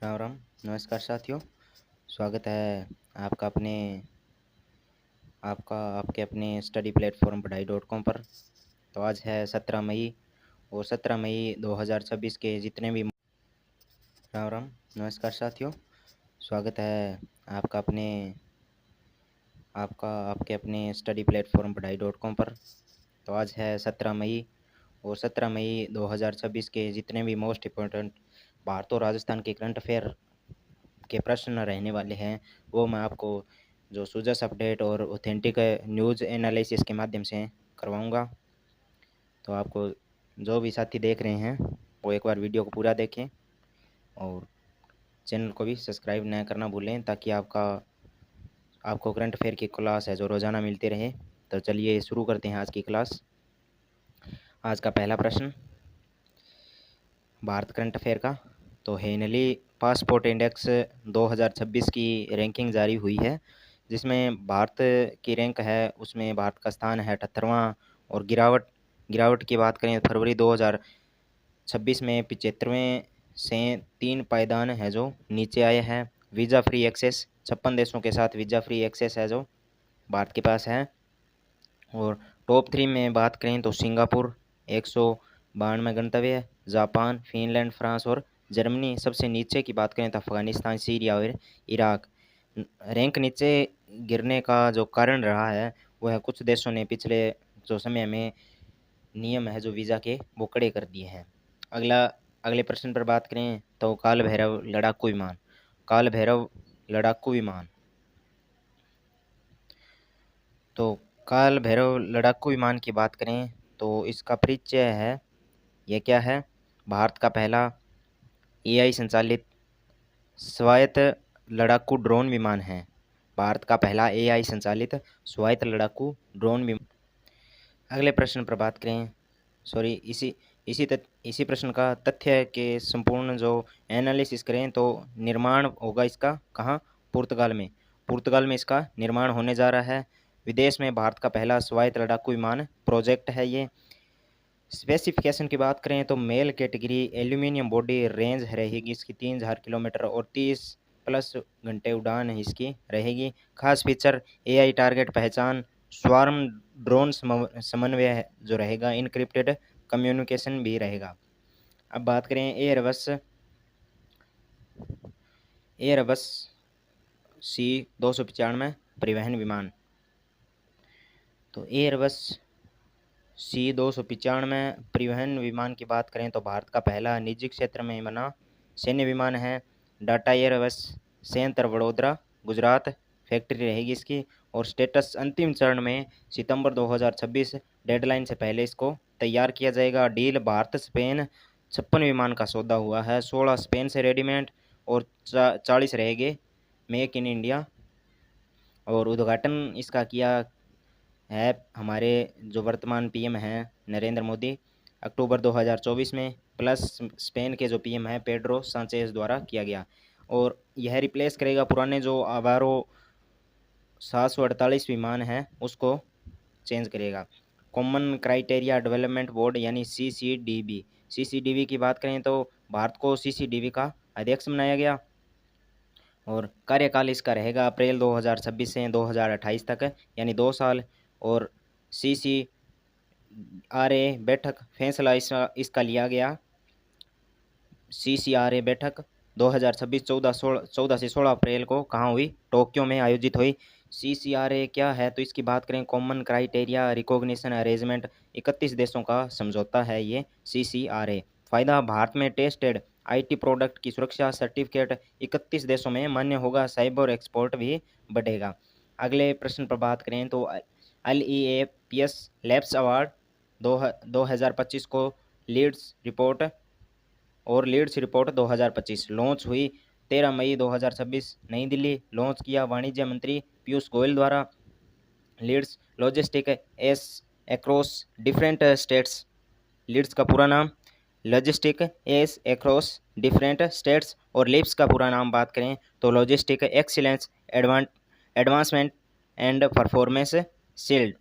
राम राम। नमस्कार साथियों, स्वागत है आपका आपके अपने स्टडी प्लेटफॉर्म पढ़ाई.com पर। तो आज है 17 मई और 17 मई 2026 के जितने भी राम राम। नमस्कार साथियों, स्वागत है आपका आपके अपने स्टडी प्लेटफॉर्म पढ़ाई.com पर। तो आज है 17 मई और 17 मई 2026 के जितने भी मोस्ट इम्पोर्टेंट भारत और राजस्थान के करंट अफेयर के प्रश्न रहने वाले हैं, वो मैं आपको जो सुजस अपडेट और ऑथेंटिक न्यूज़ एनालिसिस के माध्यम से करवाऊंगा। तो आपको जो भी साथी देख रहे हैं वो एक बार वीडियो को पूरा देखें और चैनल को भी सब्सक्राइब न करना भूलें, ताकि आपको करंट अफेयर की क्लास है जो रोज़ाना मिलती रहे। तो चलिए शुरू करते हैं आज की क्लास। आज का पहला प्रश्न भारत करंट अफेयर का। तो हेनली पासपोर्ट इंडेक्स 2026 की रैंकिंग जारी हुई है, जिसमें भारत की रैंक है, उसमें भारत का स्थान है 78वां। और गिरावट की बात करें फरवरी 2026 में 75वें से 3 पायदान है जो नीचे आए हैं। वीज़ा फ्री एक्सेस 56 देशों के साथ वीज़ा फ्री एक्सेस है जो भारत के पास है। और टॉप 3 में बात करें तो सिंगापुर 192 गंतव्य, जापान, फिनलैंड, फ्रांस और जर्मनी। सबसे नीचे की बात करें तो अफगानिस्तान, सीरिया और इराक। रैंक नीचे गिरने का जो कारण रहा है वो है कुछ देशों ने पिछले जो समय में नियम है जो वीज़ा के वो कड़े कर दिए हैं। अगले प्रश्न पर बात करें तो काल भैरव लड़ाकू विमान। तो काल भैरव लड़ाकू विमान की बात करें तो इसका परिचय है, यह क्या है? भारत का पहला एआई संचालित स्वायत्त लड़ाकू ड्रोन विमान है। भारत का पहला एआई संचालित स्वायत्त लड़ाकू ड्रोन विमान। अगले प्रश्न पर बात करें, सॉरी इसी प्रश्न का तथ्य के संपूर्ण जो एनालिसिस करें तो निर्माण होगा इसका कहाँ? पुर्तगाल में इसका निर्माण होने जा रहा है। विदेश में भारत का पहला स्वायत्त लड़ाकू विमान प्रोजेक्ट है ये। स्पेसिफिकेशन की बात करें तो male category aluminium body, range रहेगी इसकी 3000 किलोमीटर और 30+ घंटे उड़ान इसकी रहेगी। खास फीचर एआई टारगेट पहचान, स्वार्म ड्रोन समन्वय जो रहेगा, इनक्रिप्टेड कम्युनिकेशन भी रहेगा। अब बात करें एयरबस C295 परिवहन विमान। तो एयरबस C295 परिवहन विमान की बात करें तो भारत का पहला निजी क्षेत्र में बना सैन्य विमान है। टाटा एयरबस संयंत्र वडोदरा, गुजरात फैक्ट्री रहेगी इसकी। और स्टेटस अंतिम चरण में सितंबर 2026 डेडलाइन से पहले इसको तैयार किया जाएगा। डील भारत स्पेन 56 विमान का सौदा हुआ है, 16 स्पेन से रेडीमेड और 40 रहेंगे मेक इन इंडिया। और उद्घाटन इसका किया है हमारे जो वर्तमान पीएम हैं नरेंद्र मोदी, अक्टूबर 2024 में, प्लस स्पेन के जो पीएम हैं पेड्रो सांचेज द्वारा किया गया। और यह रिप्लेस करेगा पुराने जो आवारो 748 विमान हैं उसको चेंज करेगा। कॉमन क्राइटेरिया डेवलपमेंट बोर्ड यानी सीसीडीवी की बात करें तो भारत को सीसीडीवी का अध्यक्ष बनाया गया। और कार्यकाल इसका रहेगा अप्रैल 2026 से 2028 तक, यानी 2 साल। और CCRA बैठक फैसला इसका लिया गया। CCRA बैठक 2026 14 से 16 अप्रैल को कहाँ हुई? टोक्यो में आयोजित हुई। CCRA क्या है तो इसकी बात करें, कॉमन क्राइटेरिया रिकॉग्निशन अरेंजमेंट, 31 देशों का समझौता है ये CCRA। फायदा भारत में टेस्टेड आईटी प्रोडक्ट की सुरक्षा सर्टिफिकेट 31 देशों में मान्य होगा, साइबर एक्सपोर्ट भी बढ़ेगा। अगले प्रश्न पर बात करें तो LEAPS लैब्स अवार्ड 2025 को लीड्स रिपोर्ट 2025 लॉन्च हुई 13 मई 2026 नई दिल्ली। लॉन्च किया वाणिज्य मंत्री पीयूष गोयल द्वारा। LEADS logistics across different states, LEADS का पूरा नाम logistics across different states. और लिप्स का पूरा नाम बात करें तो logistic excellence advancement and performance shield.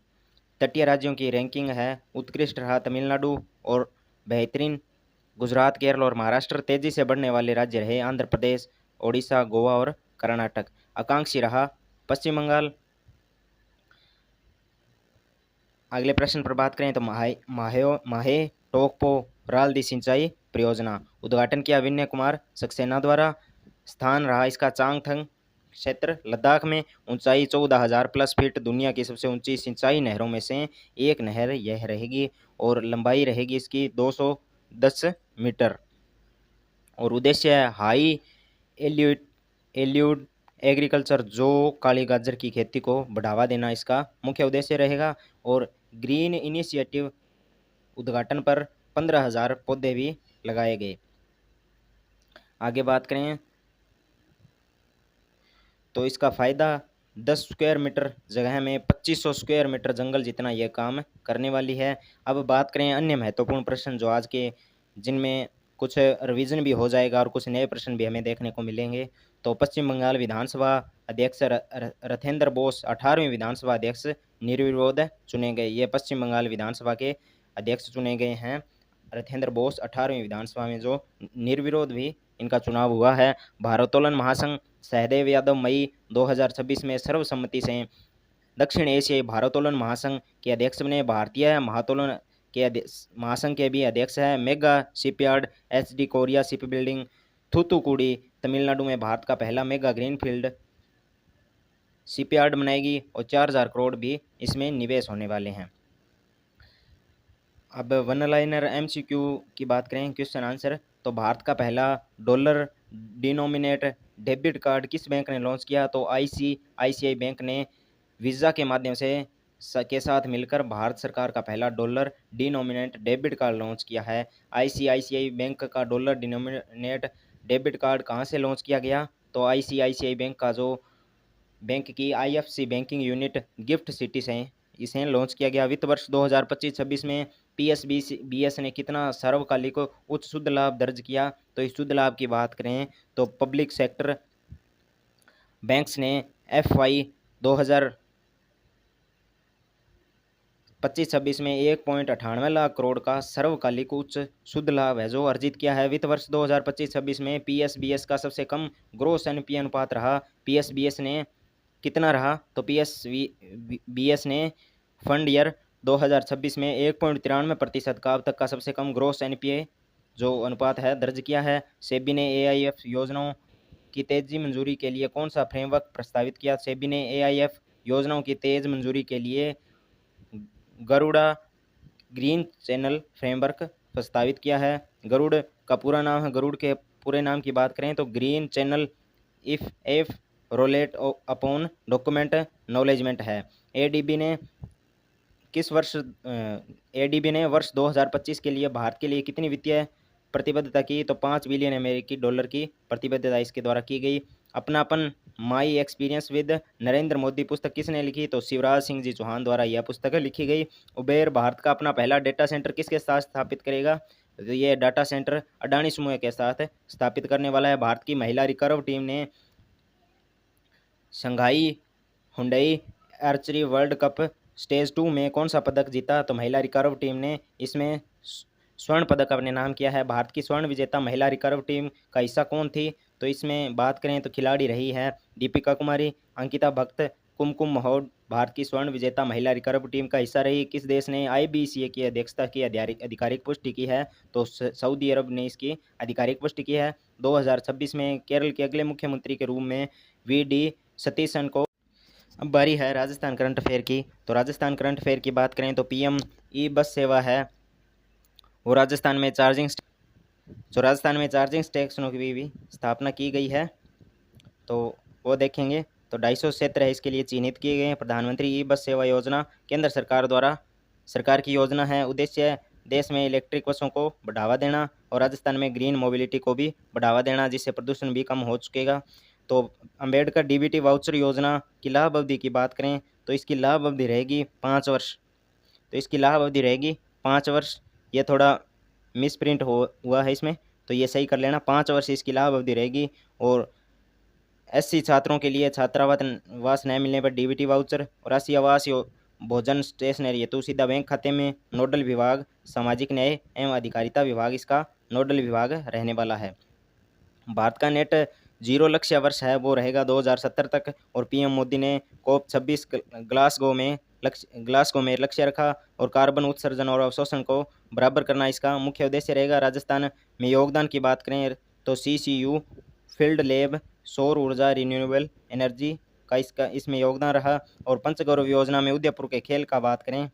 तटीय राज्यों की रैंकिंग है, उत्कृष्ट रहा तमिलनाडु और बेहतरीन गुजरात, केरल और महाराष्ट्र। तेजी से बढ़ने वाले राज्य रहे आंध्र प्रदेश, ओडिशा, गोवा और कर्नाटक। आकांक्षी रहा पश्चिम बंगाल। अगले प्रश्न पर बात करें तो माहे टोकपो रालदी सिंचाई परियोजना उद्घाटन किया विनय कुमार सक्सेना द्वारा। स्थान रहा इसका चांगथंग क्षेत्र, लद्दाख में। ऊंचाई 14,000 प्लस फीट। दुनिया की सबसे ऊंची सिंचाई नहरों में से एक नहर यह रहेगी और लंबाई रहेगी इसकी 210 मीटर। और उद्देश्य है हाई एल्यूड एल्यूड एग्रीकल्चर, जो काली गाजर की खेती को बढ़ावा देना इसका मुख्य उद्देश्य रहेगा। और ग्रीन इनिशिएटिव उद्घाटन पर 15,000 पौधे भी लगाए गए। आगे बात करें तो इसका फ़ायदा 10 स्क्वायर मीटर जगह में 2500 स्क्वायर मीटर जंगल जितना यह काम करने वाली है। अब बात करें अन्य महत्वपूर्ण प्रश्न जो आज के, जिनमें कुछ रिवीजन भी हो जाएगा और कुछ नए प्रश्न भी हमें देखने को मिलेंगे। तो पश्चिम बंगाल विधानसभा अध्यक्ष रथेंद्र बोस 18वें विधानसभा अध्यक्ष निर्विरोध चुने गए। ये पश्चिम बंगाल विधानसभा के अध्यक्ष चुने गए हैं रथेंद्र बोस 18वें विधानसभा में, जो निर्विरोध भी इनका चुनाव हुआ है। भारोत्तोलन महासंघ सहदेव यादव मई 2026 में सर्वसम्मति से दक्षिण एशियाई भारोत्तोलन महासंघ के अध्यक्ष बने। भारतीय महातोलन के महासंघ के भी अध्यक्ष है। Mega shipyard HD Korea ship building Thoothukudi Tamil Nadu में भारत का पहला मेगा ग्रीनफील्ड शिपयार्ड बनाएगी और 4,000 करोड़ भी इसमें निवेश होने वाले हैं। अब वन लाइनर MCQ की बात करें, क्वेश्चन आंसर, तो भारत का पहला डॉलर डिनोमिनेट डेबिट कार्ड किस बैंक ने लॉन्च किया? तो ICICI बैंक ने वीज़ा के माध्यम से के साथ मिलकर भारत सरकार का पहला dollar denominate debit card launch किया है। ICICI बैंक का डॉलर डिनोमिनेट डेबिट कार्ड कहाँ से लॉन्च किया गया? तो ICICI बैंक का जो बैंक की IFC banking unit gift city से इसे लॉन्च किया गया। वित्त वर्ष 2025-26 में PSBS ने कितना सार्वकालिक उच्च शुद्ध लाभ दर्ज किया? तो इस शुद्ध लाभ की बात करें तो पब्लिक सेक्टर बैंक्स ने FY 2025-26 में 1.98 लाख करोड़ का सर्वकालिक उच्च शुद्ध लाभ है जो अर्जित किया है। वित्त वर्ष 2025-26 में PSBS का सबसे कम ग्रोस NPA अनुपात रहा। PSBS ने कितना रहा? तो PSBS ने फंड ईयर 2026 में 1.93% का अब तक का सबसे कम ग्रोस NPA जो अनुपात है दर्ज किया है। सेबी ने AIF योजनाओं की तेजी मंजूरी के लिए कौन सा फ्रेमवर्क प्रस्तावित किया? सेबी ने AIF योजनाओं की तेज मंजूरी के लिए गरुड़ा ग्रीन चैनल फ्रेमवर्क प्रस्तावित किया है। गरुड़ का पूरा नाम है, गरुड़ के पूरे नाम की बात करें तो ग्रीन चैनल इफ रोलेट अपॉन डॉक्यूमेंट नॉलेजमेंट है। ADB ने वर्ष 2025 के लिए भारत के लिए कितनी वित्तीय प्रतिबद्धता की? तो 5 बिलियन अमेरिकी डॉलर की प्रतिबद्धता इसके द्वारा की गई। अपनापन my experience with Narendra Modi पुस्तक किसने लिखी? तो शिवराज सिंह जी चौहान द्वारा यह पुस्तक लिखी गई। उबेर भारत का अपना पहला डेटा सेंटर किसके साथ स्थापित करेगा? तो ये डाटा सेंटर अडानी समूह के साथ स्थापित करने वाला है। भारत की महिला रिकर्व टीम ने Shanghai Hyundai archery world cup stage 2 में कौन सा पदक जीता? तो महिला रिकर्व टीम ने इसमें स्वर्ण पदक अपने नाम किया है। भारत की स्वर्ण विजेता महिला रिकर्व टीम का हिस्सा कौन थी? तो इसमें बात करें तो खिलाड़ी रही है दीपिका कुमारी, अंकिता भक्त, कुमकुम महोड भारत की स्वर्ण विजेता महिला रिकर्व टीम का हिस्सा रही। किस देश ने IBCA की अध्यक्षता की आधिकारिक पुष्टि की है? तो सऊदी अरब ने इसकी आधिकारिक पुष्टि की है। 2026 में केरल के अगले मुख्यमंत्री के रूप में VD सतीशन को। अब बारी है राजस्थान करंट अफेयर की। तो राजस्थान करंट अफेयर की बात करें तो PM ई बस सेवा है वो राजस्थान में चार्जिंग स्टेशनों की भी स्थापना की गई है, तो वो देखेंगे। तो 250 क्षेत्र है इसके लिए चिन्हित किए गए हैं। प्रधानमंत्री ई बस सेवा योजना केंद्र सरकार द्वारा सरकार की योजना है। उद्देश्य देश में इलेक्ट्रिक बसों को बढ़ावा देना और राजस्थान में ग्रीन मोबिलिटी को भी बढ़ावा देना, जिससे प्रदूषण भी कम हो चुकेगा। तो अंबेडकर DBT वाउचर योजना की लाभ अवधि की बात करें तो इसकी लाभ अवधि रहेगी 5 वर्ष। तो इसकी लाभ अवधि रहेगी 5 वर्ष। ये थोड़ा मिस प्रिंट हुआ है इसमें, तो ये सही कर लेना। 5 वर्ष इसकी लाभ अवधि रहेगी। और SC छात्रों के लिए छात्रावास न मिलने पर DBT वाउचर और राशि आवास भोजन स्टेशनरी हेतु सीधा बैंक खाते में। नोडल विभाग सामाजिक न्याय एवं अधिकारिता विभाग इसका नोडल विभाग रहने वाला है। भारत का नेट जीरो लक्ष्य वर्ष है वो रहेगा 2070 तक, और पीएम मोदी ने कोप 26 ग्लासगो में लक्ष्य रखा, और कार्बन उत्सर्जन और अवशोषण को बराबर करना इसका मुख्य उद्देश्य रहेगा। राजस्थान में योगदान की बात करें तो सीसीयू फील्ड लैब सौर ऊर्जा रिन्यूएबल एनर्जी का इसमें योगदान रहा। और पंचगौरव योजना में उदयपुर के खेल का बात करें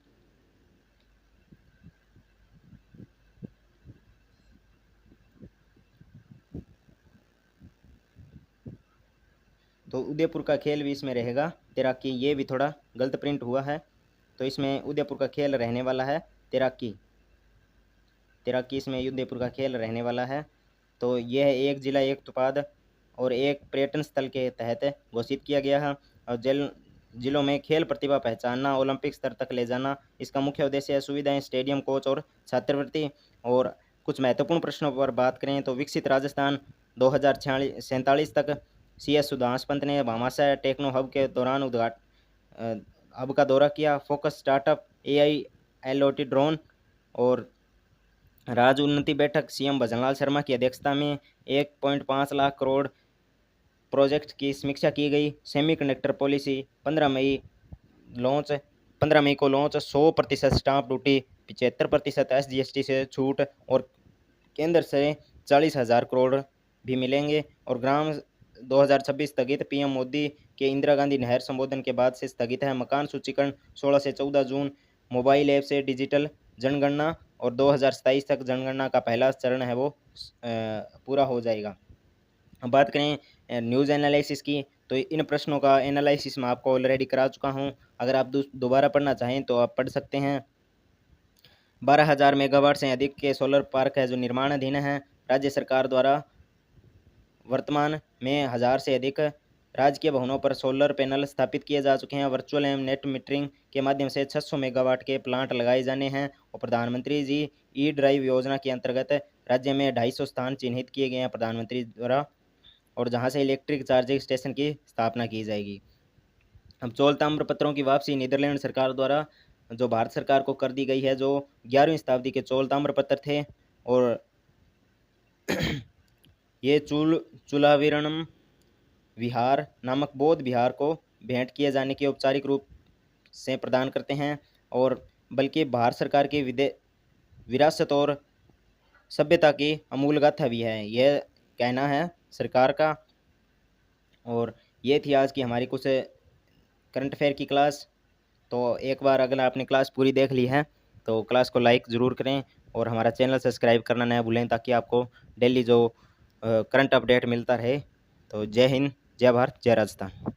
तो उदयपुर का खेल भी इसमें रहेगा तैराकी। ये भी थोड़ा गलत प्रिंट हुआ है, तो इसमें उदयपुर का खेल रहने वाला है तैराकी। तैराकी इसमें उदयपुर का खेल रहने वाला है। तो यह एक जिला एक उत्पाद और एक पर्यटन स्थल के तहत घोषित किया गया है। और जिलों में खेल प्रतिभा पहचानना, ओलंपिक स्तर तक ले जाना इसका मुख्य उद्देश्य है। सुविधाएं, स्टेडियम, कोच और छात्रवृत्ति। और कुछ महत्वपूर्ण प्रश्नों पर बात करें तो विकसित राजस्थान 2047 तक। सीएस सुधांश पंत ने भामाशाह टेक्नो हब के दौरान हब का दौरा किया। Focus startup, AI, LOT drone और राज्य उन्नति बैठक सीएम भजनलाल शर्मा की अध्यक्षता में 1.5 लाख करोड़ प्रोजेक्ट की समीक्षा की गई। सेमीकंडक्टर पॉलिसी 15 मई को लॉन्च। 100% स्टाम्प ड्यूटी, 75% एसजीएसटी से छूट, और केंद्र से 40,000 करोड़ भी मिलेंगे। और ग्राम 2026 स्थगित, पीएम मोदी के इंदिरा गांधी नहर संबोधन के बाद से स्थगित है। मकान सूचीकरण 16 से 14 जून। मोबाइल ऐप से डिजिटल जनगणना, और 2027 तक जनगणना का पहला चरण है वो पूरा हो जाएगा। अब बात करें न्यूज़ एनालिसिस की, तो इन प्रश्नों का एनालिसिस मैं आपको ऑलरेडी करा चुका हूं। अगर आप दोबारा पढ़ना चाहें तो आप पढ़ सकते हैं। 12,000 मेगावाट से अधिक के सोलर पार्क है जो निर्माणाधीन है राज्य सरकार द्वारा। वर्तमान में 1000 से अधिक राजकीय भवनों पर सोलर पैनल स्थापित किए जा चुके हैं। वर्चुअल एवं नेट मीटरिंग के माध्यम से 600 मेगावाट के प्लांट लगाए जाने हैं। और प्रधानमंत्री जी ई ड्राइव योजना के अंतर्गत राज्य में 250 स्थान चिन्हित किए गए हैं प्रधानमंत्री द्वारा, और जहां से इलेक्ट्रिक चार्जिंग स्टेशन की स्थापना की जाएगी। अब चौल ताम्र पत्रों की वापसी नीदरलैंड सरकार द्वारा जो भारत सरकार को कर दी गई है, जो 11वीं शताब्दी के चौल ताम्र पत्र थे। और ये चूलावीरणम विहार नामक बौद्ध विहार को भेंट किए जाने के औपचारिक रूप से प्रदान करते हैं, और बल्कि भारत सरकार की विरासत और सभ्यता की अमूल गाथा भी है, यह कहना है सरकार का। और ये थी आज की हमारी कुछ करंट अफेयर की क्लास। तो एक बार अगर आपने क्लास पूरी देख ली है तो क्लास को लाइक ज़रूर करें, और हमारा चैनल सब्सक्राइब करना ना भूलें, ताकि आपको डेली जो करंट अपडेट मिलता रहे। तो जय हिंद, जय भारत, जय राजस्थान।